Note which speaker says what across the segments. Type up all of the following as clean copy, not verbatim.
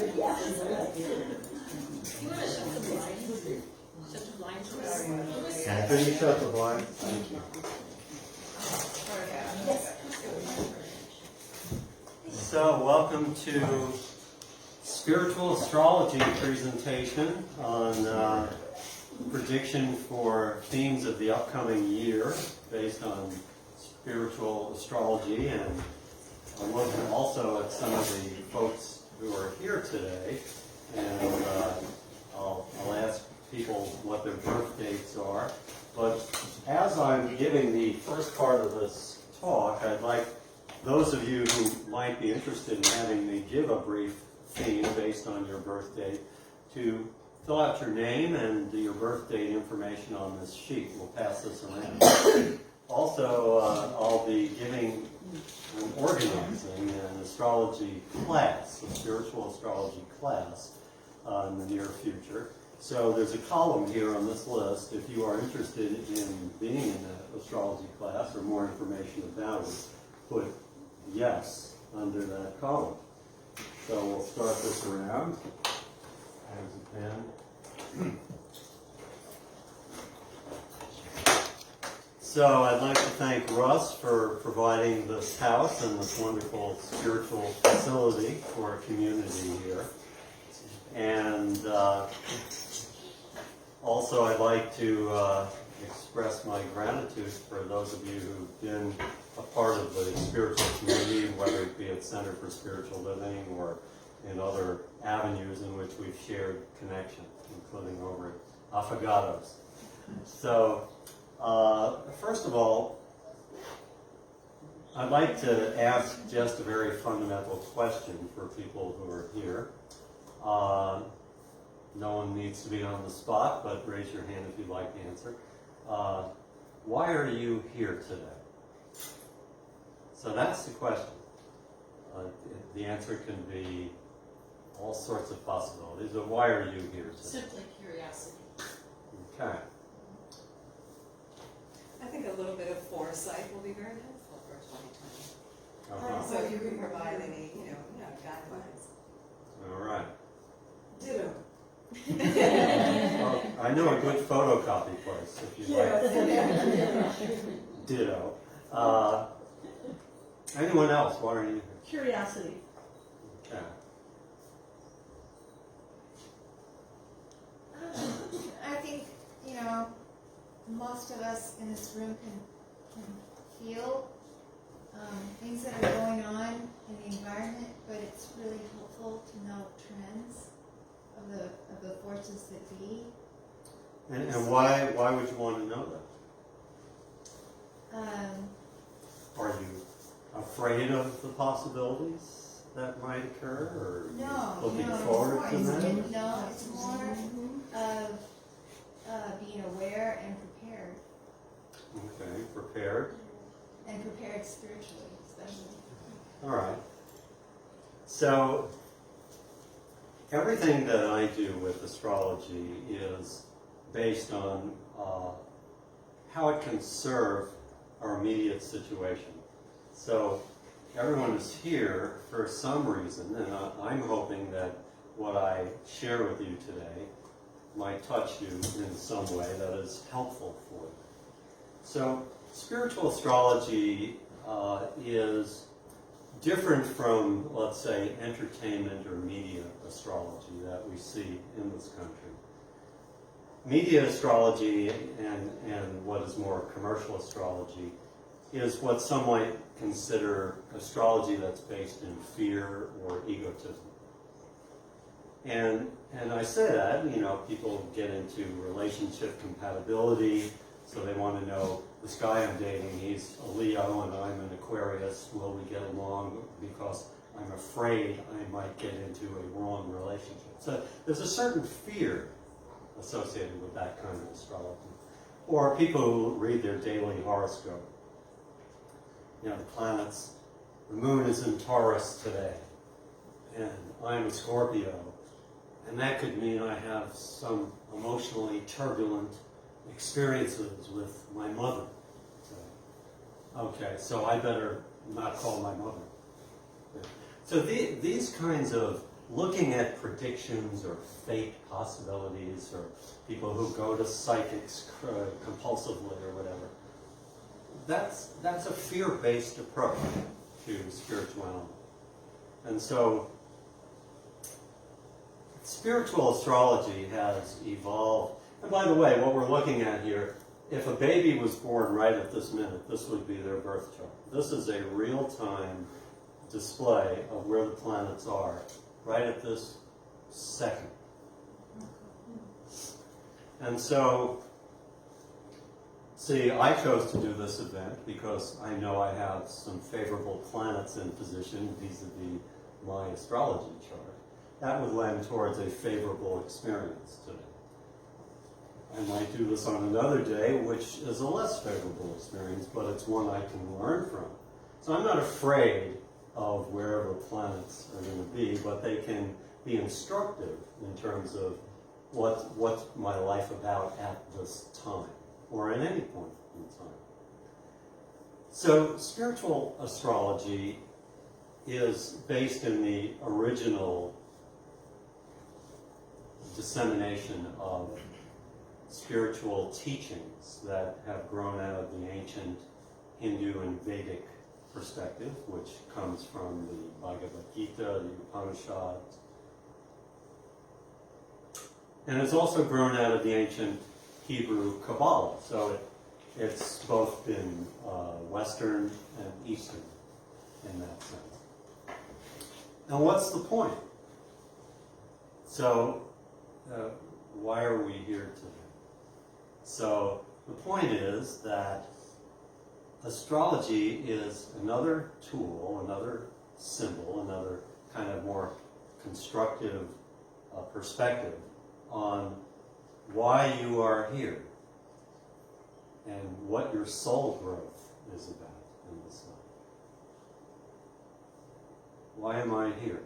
Speaker 1: Can you shut the blind? Thank you. So, welcome to Spiritual Astrology presentation on prediction for themes of the upcoming year based on spiritual astrology, and I'm looking also at some of the folks who are here today, and I'll ask people what their birth dates are. But as I'm giving the first part of this talk, I'd like those of you who might be interested in having me give a brief theme based on your birth date to fill out your name and your birth date information on this sheet. We'll pass this around. Also, I'll be giving and organizing an astrology class, a spiritual astrology class, in the near future. So there's a column here on this list. If you are interested in being in an astrology class or more information about it, put yes under that column. So we'll start this around. Here's a pen. So I'd like to thank Russ for providing this house and this wonderful spiritual facility for a community here. And also I'd like to express my gratitude for those of you who've been a part of the spiritual community, whether it be at Center for Spiritual Living or in other avenues in which we've shared connection, including over at Affogatos. So, first of all, I'd like to ask just a very fundamental question for people who are here. No one needs to be on the spot, but raise your hand if you'd like to answer. Why are you here today? So that's the question. The answer can be all sorts of possibilities, but why are you here today?
Speaker 2: Simply curiosity.
Speaker 1: Okay.
Speaker 3: I think a little bit of foresight will be very helpful for 2020. So if you can provide any, guidelines.
Speaker 1: All right.
Speaker 3: Ditto.
Speaker 1: Well, I know a good photocopy place if you'd like. Ditto. Anyone else? Why are you here?
Speaker 2: Curiosity.
Speaker 1: Okay.
Speaker 4: I think, most of us in this room can feel things that are going on in the environment, but it's really helpful to know trends of the forces that be.
Speaker 1: And why would you want to know that? Are you afraid of the possibilities that might occur, or looking forward to them?
Speaker 4: No, it's more of being aware and prepared.
Speaker 1: Okay, prepared.
Speaker 4: And prepared spiritually, especially.
Speaker 1: All right. So everything that I do with astrology is based on how it can serve our immediate situation. So everyone is here for some reason, and I'm hoping that what I share with you today might touch you in some way that is helpful for you. So spiritual astrology is different from, let's say, entertainment or media astrology that we see in this country. Media astrology and what is more commercial astrology is what some might consider astrology that's based in fear or egotism. And I say that, people get into relationship compatibility, so they want to know, this guy I'm dating, he's a Leo and I'm an Aquarius, will we get along, because I'm afraid I might get into a wrong relationship. So there's a certain fear associated with that kind of astrology. Or people who read their daily horoscope. The planets, the moon is in Taurus today, and I'm a Scorpio, and that could mean I have some emotionally turbulent experiences with my mother. Okay, so I better not call my mother. So these kinds of looking at predictions or fate possibilities, or people who go to psychics compulsively or whatever, that's a fear-based approach to spirituality. And so spiritual astrology has evolved. And by the way, what we're looking at here, if a baby was born right at this minute, this would be their birth chart. This is a real-time display of where the planets are right at this second. And so, see, I chose to do this event because I know I have some favorable planets in position vis-a-vis my astrology chart. That would lend towards a favorable experience today. I might do this on another day, which is a less favorable experience, but it's one I can learn from. So I'm not afraid of wherever planets are going to be, but they can be instructive in terms of what's my life about at this time, or at any point in time. So spiritual astrology is based in the original dissemination of spiritual teachings that have grown out of the ancient Hindu and Vedic perspective, which comes from the Bhagavad Gita, the Upanishads. And it's also grown out of the ancient Hebrew Kabbala. So it's both been Western and Eastern in that sense. Now what's the point? So why are we here today? So the point is that astrology is another tool, another symbol, another kind of more constructive perspective on why you are here and what your soul growth is about in this life. Why am I here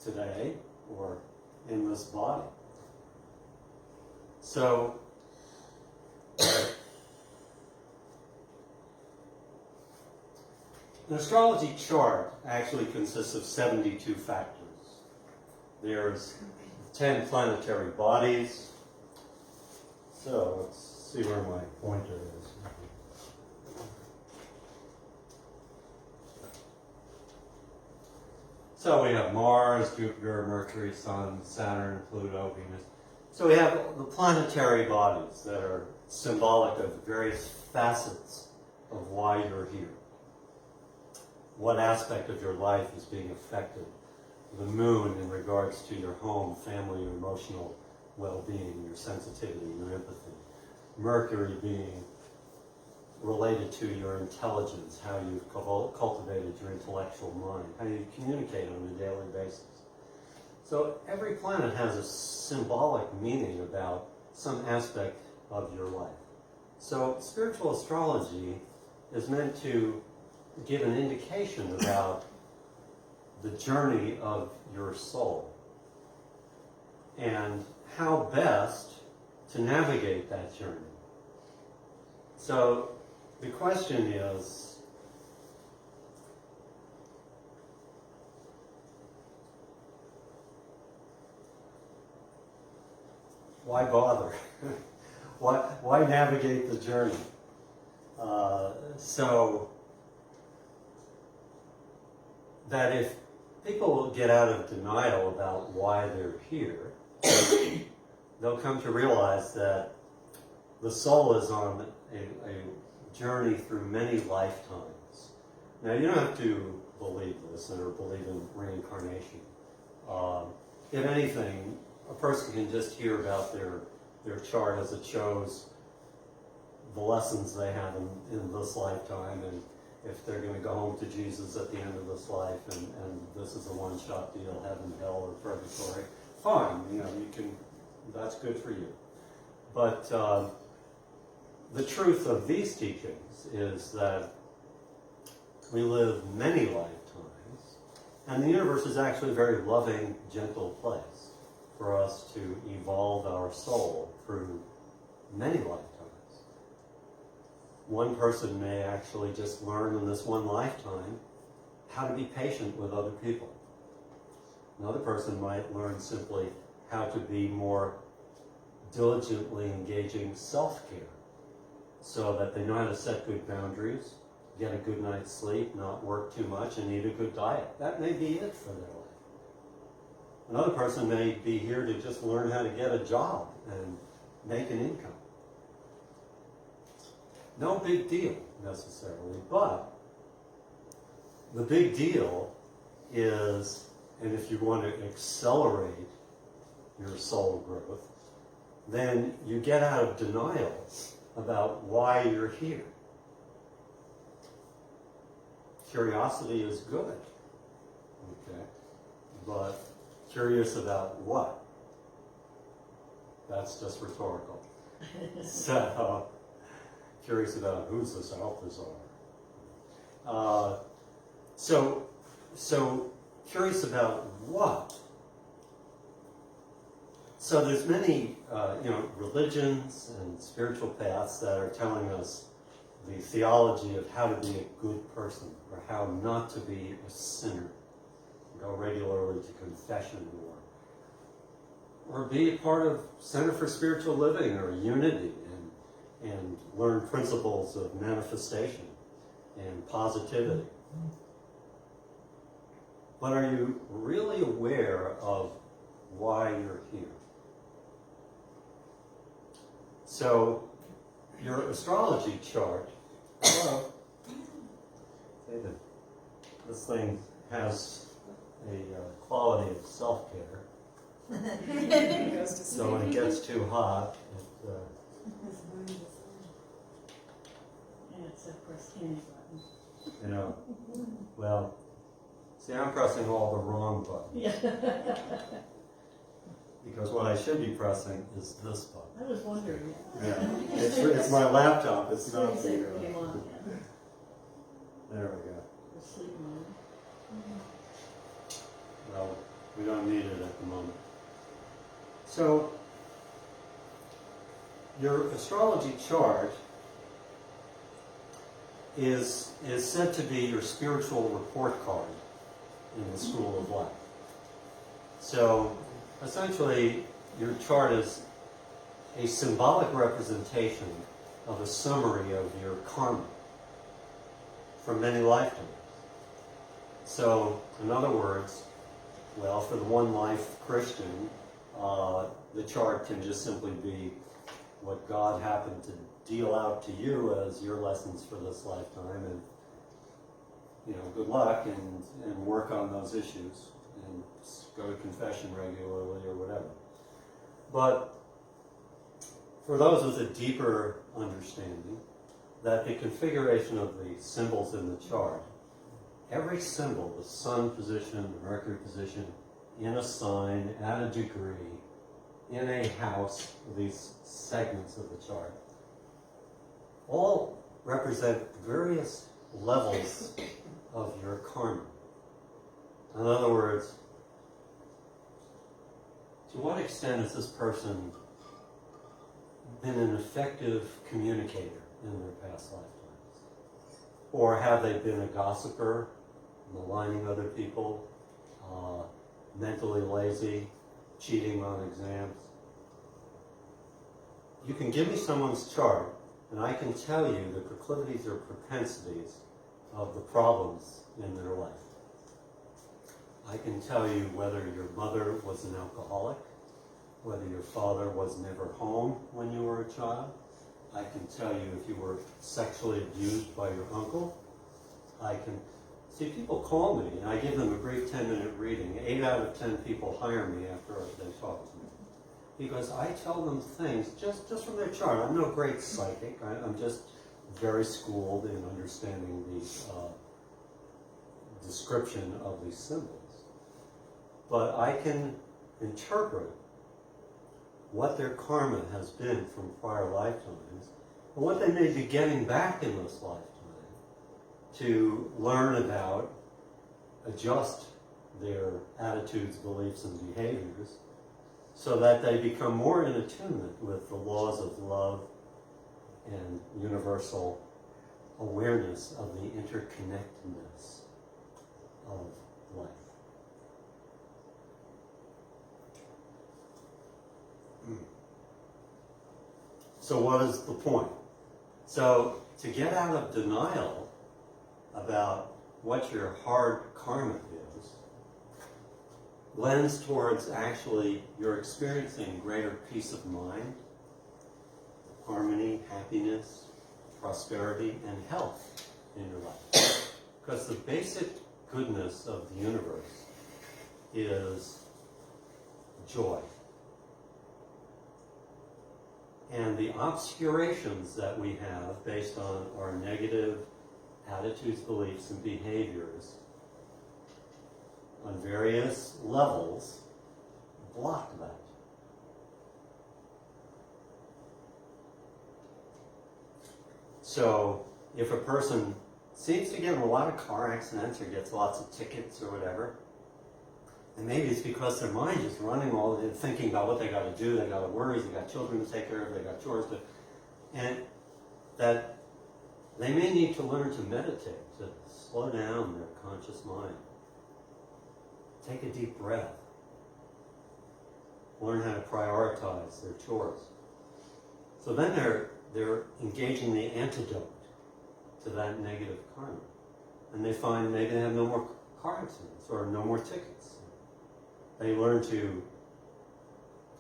Speaker 1: today or in this body? So an astrology chart actually consists of 72 factors. There's 10 planetary bodies. So let's see where my pointer is. So we have Mars, Jupiter, Mercury, Sun, Saturn, Pluto, Venus. So we have the planetary bodies that are symbolic of various facets of why you're here. What aspect of your life is being affected? The moon in regards to your home, family, your emotional well-being, your sensitivity, your empathy. Mercury being related to your intelligence, how you've cultivated your intellectual mind, how you communicate on a daily basis. So every planet has a symbolic meaning about some aspect of your life. So spiritual astrology is meant to give an indication about the journey of your soul and how best to navigate that journey. So the question is, why bother? Why navigate the journey? So that if people get out of denial about why they're here, they'll come to realize that the soul is on a journey through many lifetimes. Now, you don't have to believe this or believe in reincarnation. If anything, a person can just hear about their chart as it shows the lessons they have in this lifetime, and if they're going to go home to Jesus at the end of this life, and this is a one-shot deal, heaven, hell, or purgatory, fine, you can, that's good for you. But the truth of these teachings is that we live many lifetimes, and the universe is actually a very loving, gentle place for us to evolve our soul through many lifetimes. One person may actually just learn in this one lifetime how to be patient with other people. Another person might learn simply how to be more diligently engaging self-care so that they know how to set good boundaries, get a good night's sleep, not work too much, and eat a good diet. That may be it for their life. Another person may be here to just learn how to get a job and make an income. No big deal necessarily, but the big deal is, and if you want to accelerate your soul growth, then you get out of denial about why you're here. Curiosity is good, okay, but curious about what? That's just rhetorical. So, curious about who's this Althazar. So curious about what? So there's many, religions and spiritual paths that are telling us the theology of how to be a good person or how not to be a sinner. Go regularly to confession or be a part of Center for Spiritual Living or Unity and learn principles of manifestation and positivity. But are you really aware of why you're here? So, your astrology chart, this thing has a quality of self-care. So when it gets too hot,
Speaker 2: It's a press candy button.
Speaker 1: well, see, I'm pressing all the wrong buttons.
Speaker 2: Yeah.
Speaker 1: Because what I should be pressing is this button.
Speaker 2: I was wondering.
Speaker 1: Yeah, it's my laptop. It's not the.
Speaker 2: Screensaver came on, yeah.
Speaker 1: There we go.
Speaker 2: The sleep mode.
Speaker 1: Well, we don't need it at the moment. So, your astrology chart is said to be your spiritual report card in the school of life. So, essentially, your chart is a symbolic representation of a summary of your karma from many lifetimes. So, in other words, well, for the one life Christian, the chart can just simply be what God happened to deal out to you as your lessons for this lifetime, and good luck and work on those issues and go to confession regularly or whatever. But for those with a deeper understanding, that the configuration of the symbols in the chart, every symbol, the sun position, the Mercury position, in a sign, at a degree, in a house, these segments of the chart, all represent various levels of your karma. In other words, to what extent has this person been an effective communicator in their past lifetimes? Or have they been a gossiper, maligning other people, mentally lazy, cheating on exams? You can give me someone's chart, and I can tell you the proclivities or propensities of the problems in their life. I can tell you whether your mother was an alcoholic, whether your father was never home when you were a child. I can tell you if you were sexually abused by your uncle. I can see people call me, and I give them a brief 10-minute reading. 8 out of 10 people hire me after they talk to me, because I tell them things just from their chart. I'm no great psychic. I'm just very schooled in understanding the description of these symbols. But I can interpret what their karma has been from prior lifetimes, and what they may be getting back in this lifetime to learn about, adjust their attitudes, beliefs, and behaviors so that they become more in attunement with the laws of love and universal awareness of the interconnectedness of life. So what is the point? So to get out of denial about what your hard karma is, lends towards actually you're experiencing greater peace of mind, harmony, happiness, prosperity, and health in your life. Because the basic goodness of the universe is joy. And the obscurations that we have based on our negative attitudes, beliefs, and behaviors on various levels block that. So if a person seems to get in a lot of car accidents or gets lots of tickets or whatever, and maybe it's because their mind is running all the thinking about what they got to do, they got worries, they got children to take care of, they got chores to, and that they may need to learn to meditate, to slow down their conscious mind. Take a deep breath. Learn how to prioritize their chores. So then they're engaging the antidote to that negative karma. And they find maybe they have no more car accidents or no more tickets. They learn to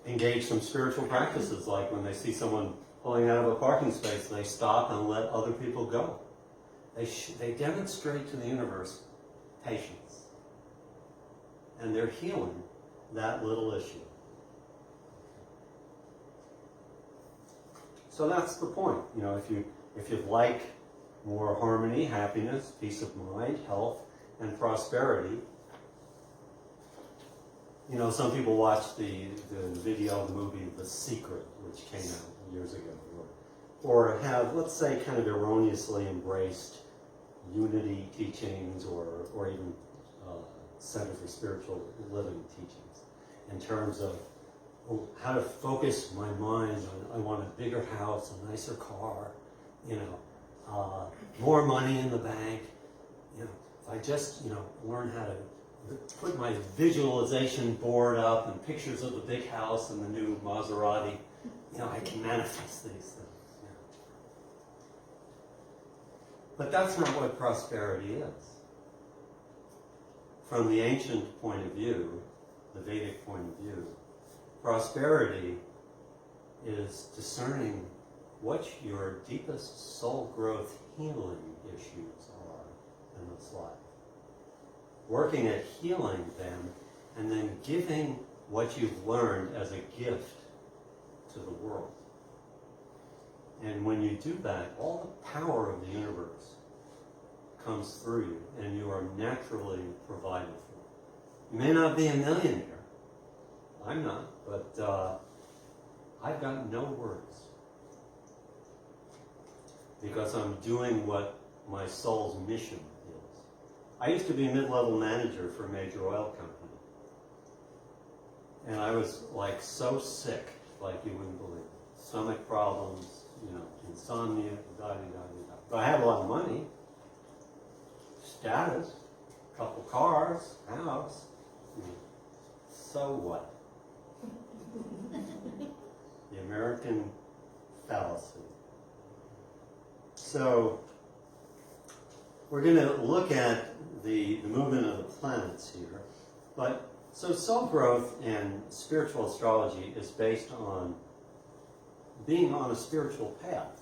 Speaker 1: engage some spiritual practices, like when they see someone pulling out of a parking space, they stop and let other people go. They demonstrate to the universe patience. And they're healing that little issue. So that's the point. You know, if you'd like more harmony, happiness, peace of mind, health, and prosperity, you know, some people watch the video, the movie The Secret, which came out years ago, or have, let's say, kind of erroneously embraced unity teachings or even Center for Spiritual Living teachings in terms of how to focus my mind on, I want a bigger house, a nicer car, you know, more money in the bank. You know, if I just, you know, learn how to put my visualization board up and pictures of the big house and the new Maserati, you know, I can manifest these things. You know. But that's not what prosperity is. From the ancient point of view, the Vedic point of view, prosperity is discerning what your deepest soul growth healing issues are in this life. Working at healing them and then giving what you've learned as a gift to the world. And when you do that, all the power of the universe comes through you and you are naturally provided for. You may not be a millionaire. I'm not, but I've got no worries. Because I'm doing what my soul's mission is. I used to be a mid-level manager for a major oil company. And I was like so sick, like you wouldn't believe it. Stomach problems, you know, insomnia, da-da-da-da-da. But I had a lot of money, status, a couple cars, house. So what? The American fallacy. So we're going to look at the movement of the planets here. But so soul growth and spiritual astrology is based on being on a spiritual path.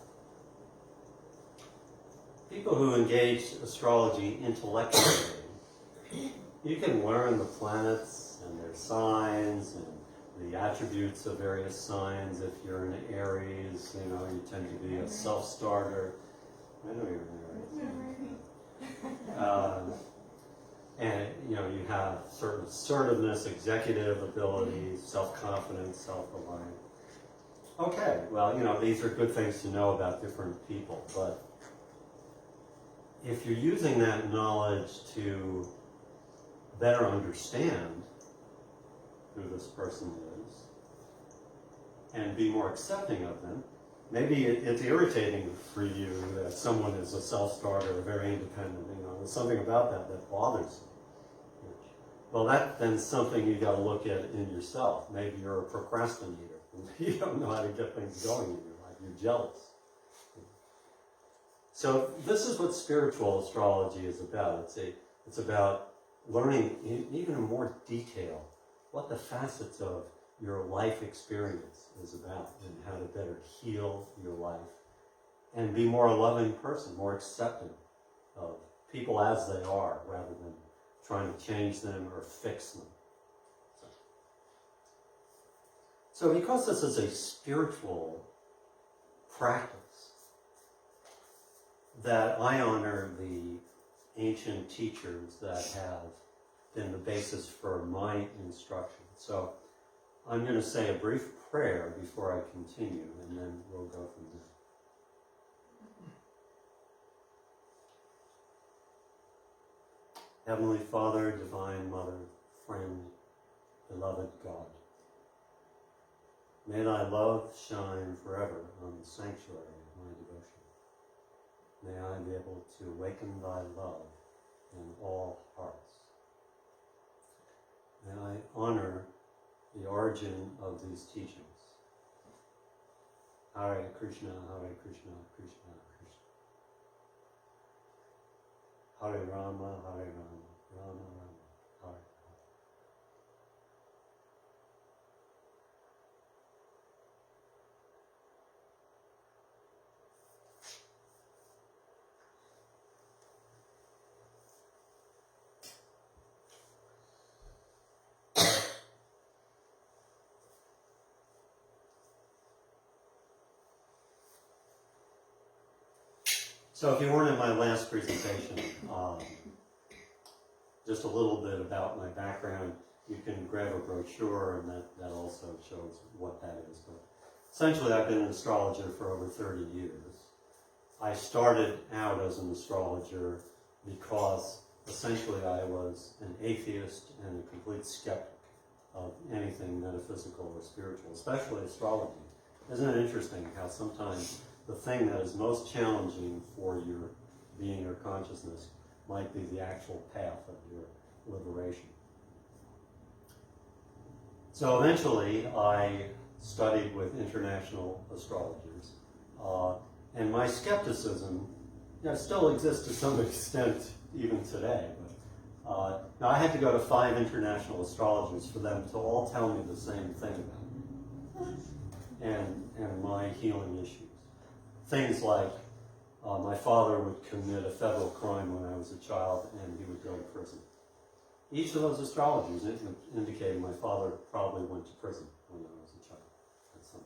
Speaker 1: People who engage astrology intellectually, you can learn the planets and their signs and the attributes of various signs. If you're an Aries, you know, you tend to be a self-starter. I know you're an Aries. And, you know, you have certain assertiveness, executive abilities, self-confidence, self-reliance. Okay, well, you know, these are good things to know about different people, but if you're using that knowledge to better understand who this person is and be more accepting of them, maybe it's irritating for you that someone is a self-starter or very independent, you know, there's something about that bothers you. Well, then something you got to look at in yourself. Maybe you're a procrastinator. You don't know how to get things going in your life. you're jealous. So this is what spiritual astrology is about. It's about learning even in more detail what the facets of your life experience is about and how to better heal your life and be more a loving person, more accepting of people as they are rather than trying to change them or fix them. So because this is a spiritual practice, that I honor the ancient teachers that have been the basis for my instruction. So I'm going to say a brief prayer before I continue, and then we'll go from there. Heavenly Father, Divine Mother, friend, beloved God, may thy love shine forever on the sanctuary of my devotion. May I be able to awaken thy love in all hearts. May I honor the origin of these teachings. Hare Krishna, Hare Krishna, Krishna Krishna. Hare Rama, Hare Rama, Rama Rama, Hare Hare. So if you weren't in my last presentation, just a little bit about my background. You can grab a brochure, and that also shows what that is. But essentially, I've been an astrologer for over 30 years. I started out as an astrologer because essentially I was an atheist and a complete skeptic of anything metaphysical or spiritual, especially astrology. Isn't it interesting how sometimes the thing that is most challenging for your being or consciousness might be the actual path of your liberation. So eventually I studied with international astrologers, and my skepticism still exists to some extent even today. But now I had to go to 5 international astrologers for them to all tell me the same thing about me and my healing issues. Things like my father would commit a federal crime when I was a child and he would go to prison. Each of those astrologers indicated my father probably went to prison when I was a child at some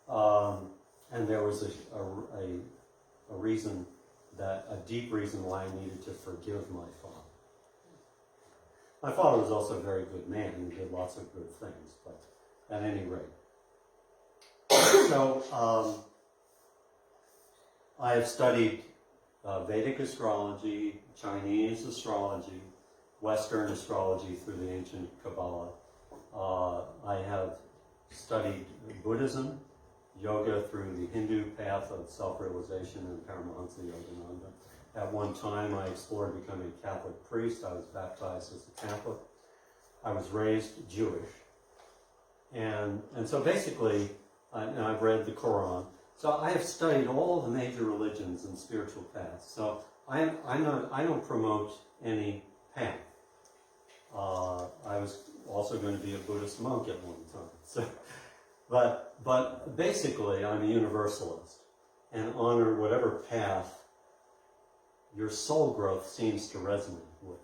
Speaker 1: point. And there was a reason, a deep reason why I needed to forgive my father. My father was also a very good man and did lots of good things, but at any rate. So, I have studied Vedic astrology, Chinese astrology, Western astrology through the ancient Kabbala. I have studied Buddhism, yoga through the Hindu path of self-realization and Paramahansa Yogananda. At one time, I explored becoming a Catholic priest. I was baptized as a Catholic. I was raised Jewish. And so basically, I've read the Quran. So I have studied all the major religions and spiritual paths. So I don't promote any path. I was also going to be a Buddhist monk at one time. So, but basically, I'm a universalist and honor whatever path your soul growth seems to resonate with.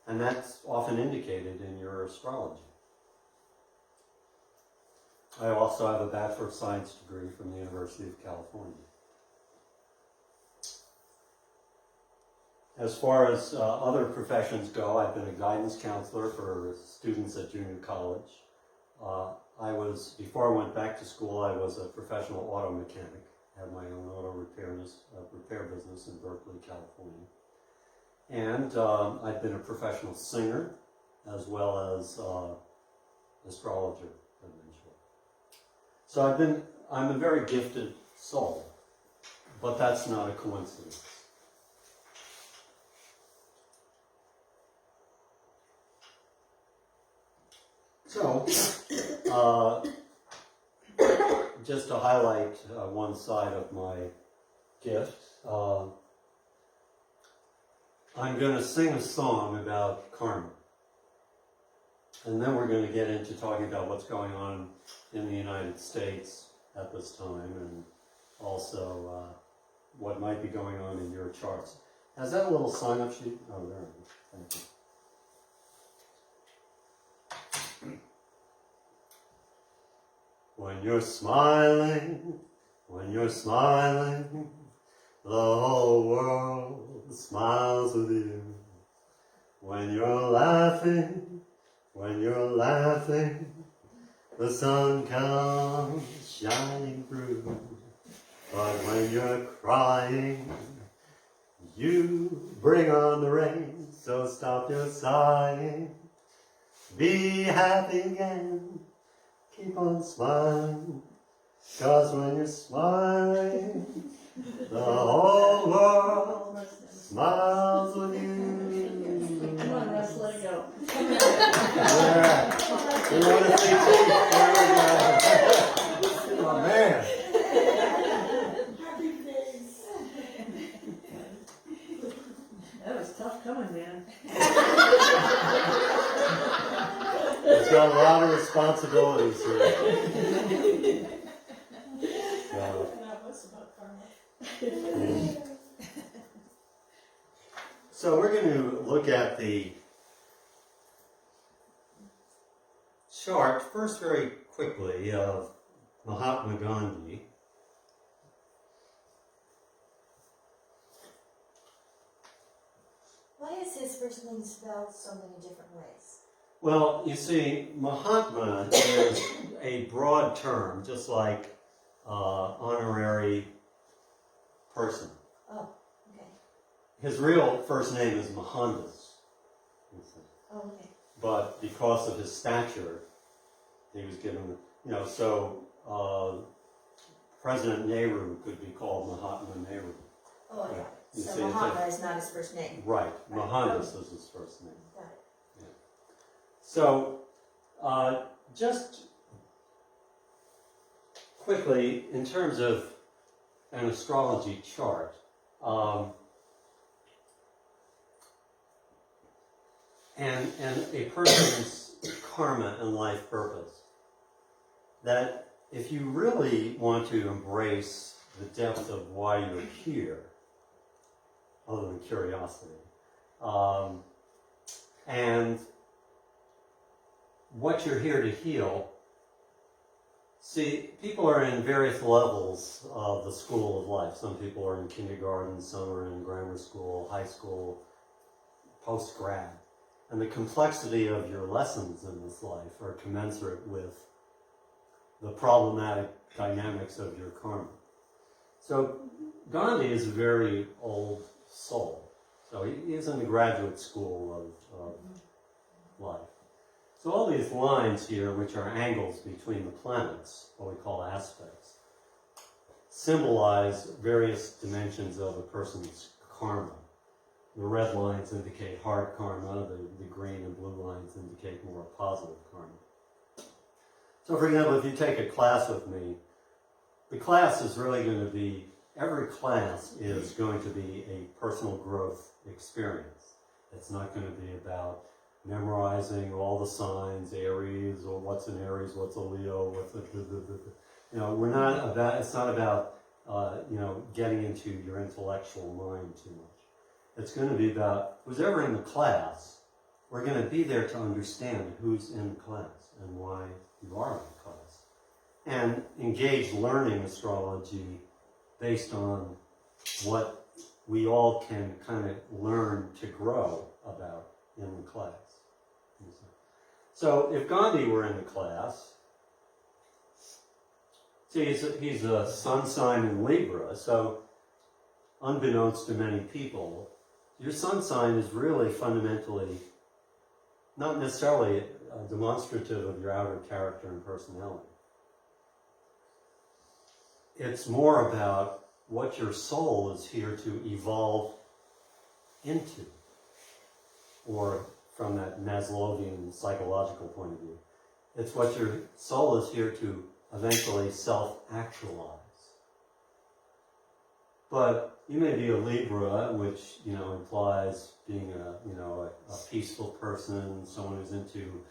Speaker 1: And that's often indicated in your astrology. I also have a Bachelor of Science degree from the University of California. As far as other professions go, I've been a guidance counselor for students at junior college. Before I went back to school, I was a professional auto mechanic. I had my own auto repair business in Berkeley, California. And I've been a professional singer as well as astrologer eventually. So I'm a very gifted soul, but that's not a coincidence. So, just to highlight one side of my gift, I'm going to sing a song about karma. And then we're going to get into talking about what's going on in the United States at this time, and also what might be going on in your charts. Has that little sign-up sheet? Oh, there it is. Thank you. When you're smiling, the whole world smiles with you. When you're laughing, the sun comes shining through. But when you're crying, you bring on the rain. So stop your sighing, be happy again, keep on smiling. 'Cause when you're smiling, the whole world smiles with you.
Speaker 2: Come on, Russ, let it go.
Speaker 1: Yeah. We want to see Keith. There we go. Oh, man.
Speaker 2: Happy face. That was tough coming, man.
Speaker 1: It's got a lot of responsibilities here.
Speaker 2: That was about karma.
Speaker 1: So we're going to look at the chart first very quickly of Mahatma Gandhi.
Speaker 5: Why is his first name spelled so many different ways?
Speaker 1: Well, you see, Mahatma is a broad term, just like honorary person.
Speaker 5: Oh, okay.
Speaker 1: His real first name is Mohandas.
Speaker 5: Oh, okay.
Speaker 1: But because of his stature, he was given, so President Nehru could be called Mahatma Nehru.
Speaker 5: Oh, I got it.
Speaker 1: You
Speaker 5: So
Speaker 1: see, it's
Speaker 5: Mahatma is not his first name.
Speaker 1: Right,
Speaker 5: Right.
Speaker 1: Mohandas is his first name.
Speaker 5: Got it.
Speaker 1: So, just quickly, in terms of an astrology chart, and a person's karma and life purpose, that if you really want to embrace the depth of why you're here, other than curiosity, and what you're here to heal. See, people are in various levels of the school of life. Some people are in kindergarten, some are in grammar school, high school, post-grad. And the complexity of your lessons in this life are commensurate with the problematic dynamics of your karma. So Gandhi is a very old soul. So he is in the graduate school of life. So all these lines here, which are angles between the planets, what we call aspects, symbolize various dimensions of a person's karma. The red lines indicate hard karma, the green and blue lines indicate more positive karma. So for example, if you take a class with me, the class is really going to be, every class is going to be a personal growth experience. It's not going to be about memorizing all the signs, Aries, or what's an Aries, what's a Leo, what's a, we're not about, it's not about, getting into your intellectual mind too much. It's going to be about, who's ever in the class, we're going to be there to understand who's in the class and why you are in the class. And engage learning astrology based on what we all can kind of learn to grow about in the class. So if Gandhi were in the class, see, he's a sun sign in Libra, so unbeknownst to many people, your sun sign is really fundamentally not necessarily demonstrative of your outer character and personality. It's more about what your soul is here to evolve into, or from that Maslowian psychological point of view. It's what your soul is here to eventually self-actualize. But you may be a Libra, which, implies being a peaceful person, someone who's into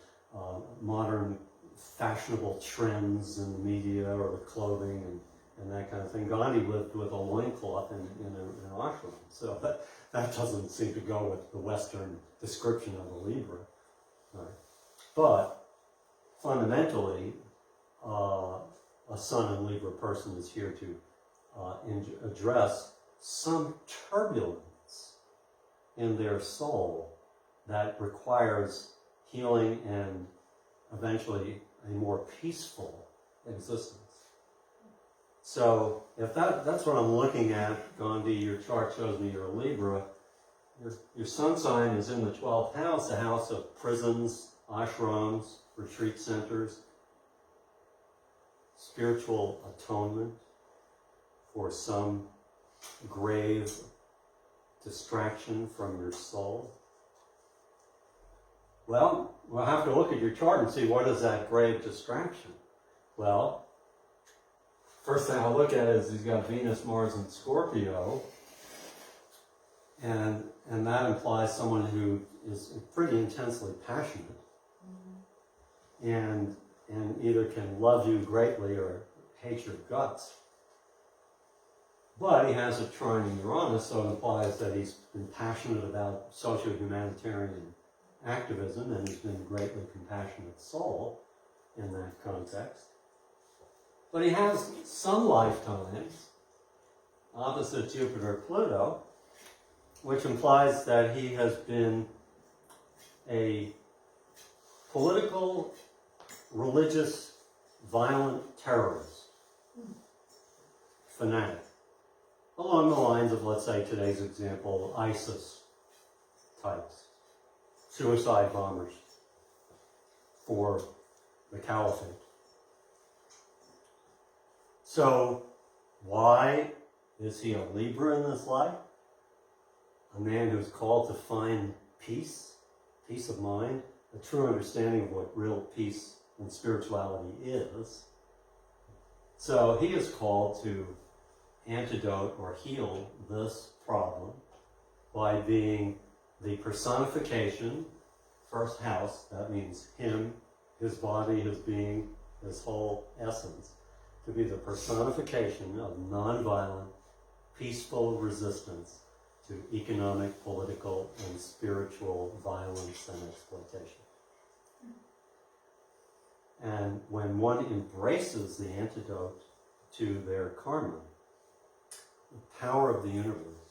Speaker 1: modern fashionable trends in the media or the clothing and that kind of thing. Gandhi lived with a loincloth in an ashram, so that doesn't seem to go with the Western description of a Libra. Right. But fundamentally, a Sun and Libra person is here to address some turbulence in their soul that requires healing and eventually a more peaceful existence. So if that's what I'm looking at, Gandhi, your chart shows me you're a Libra. Your sun sign is in the 12th house, the house of prisons, ashrams, retreat centers, spiritual atonement for some grave distraction from your soul. Well, we'll have to look at your chart and see what is that grave distraction. Well, first thing I'll look at is he's got Venus, Mars, and Scorpio, and that implies someone who is pretty intensely passionate, and either can love you greatly or hate your guts. But he has a trine in Uranus, so it implies that he's been passionate about socio-humanitarian activism, and he's been a greatly compassionate soul in that context. But he has some lifetimes opposite Jupiter-Pluto, which implies that he has been a political, religious, violent terrorist, fanatic, along the lines of, let's say, today's example, ISIS types, suicide bombers for the caliphate. So, why is he a Libra in this life? A man who's called to find peace of mind, a true understanding of what real peace and spirituality is. So he is called to antidote or heal this problem by being the personification, first house, that means him, his body, his being, his whole essence, to be the personification of nonviolent, peaceful resistance to economic, political, and spiritual violence and exploitation. And when one embraces the antidote to their karma, the power of the universe